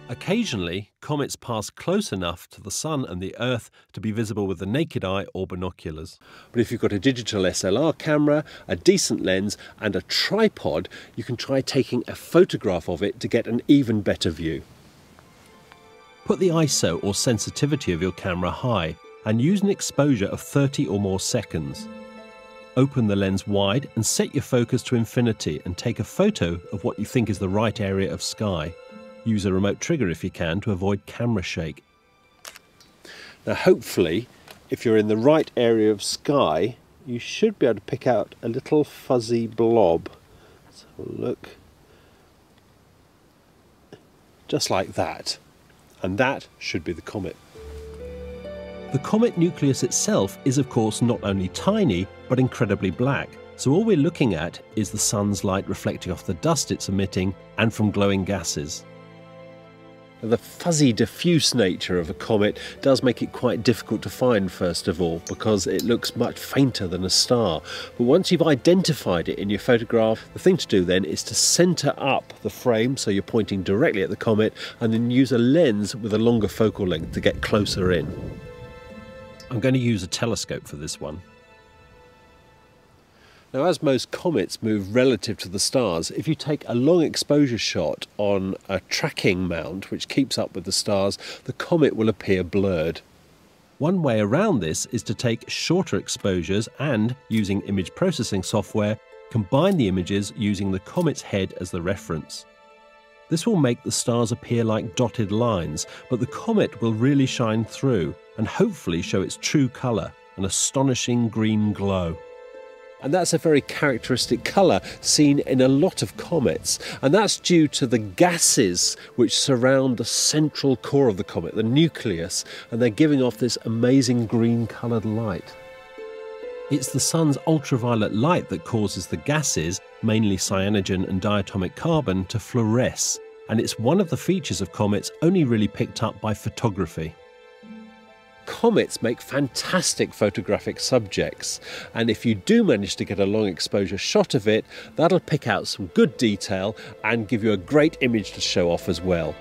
Occasionally, comets pass close enough to the Sun and the Earth to be visible with the naked eye or binoculars. But if you've got a digital SLR camera, a decent lens and a tripod, you can try taking a photograph of it to get an even better view. Put the ISO or sensitivity of your camera high and use an exposure of 30 or more seconds. Open the lens wide and set your focus to infinity and take a photo of what you think is the right area of sky. Use a remote trigger if you can to avoid camera shake. Now hopefully, if you're in the right area of sky, you should be able to pick out a little fuzzy blob. Let's have a look. Just like that. And that should be the comet. The comet nucleus itself is of course not only tiny, but incredibly black. So all we're looking at is the sun's light reflecting off the dust it's emitting and from glowing gases. The fuzzy, diffuse nature of a comet does make it quite difficult to find, first of all, because it looks much fainter than a star. But once you've identified it in your photograph, the thing to do then is to centre up the frame so you're pointing directly at the comet, and then use a lens with a longer focal length to get closer in. I'm going to use a telescope for this one. Now, as most comets move relative to the stars, if you take a long exposure shot on a tracking mount which keeps up with the stars, the comet will appear blurred. One way around this is to take shorter exposures and, using image processing software, combine the images using the comet's head as the reference. This will make the stars appear like dotted lines, but the comet will really shine through and hopefully show its true colour, an astonishing green glow. And that's a very characteristic colour seen in a lot of comets. And that's due to the gases which surround the central core of the comet, the nucleus, and they're giving off this amazing green coloured light. It's the sun's ultraviolet light that causes the gases, mainly cyanogen and diatomic carbon, to fluoresce. And it's one of the features of comets only really picked up by photography. Comets make fantastic photographic subjects, and if you do manage to get a long exposure shot of it, that'll pick out some good detail and give you a great image to show off as well.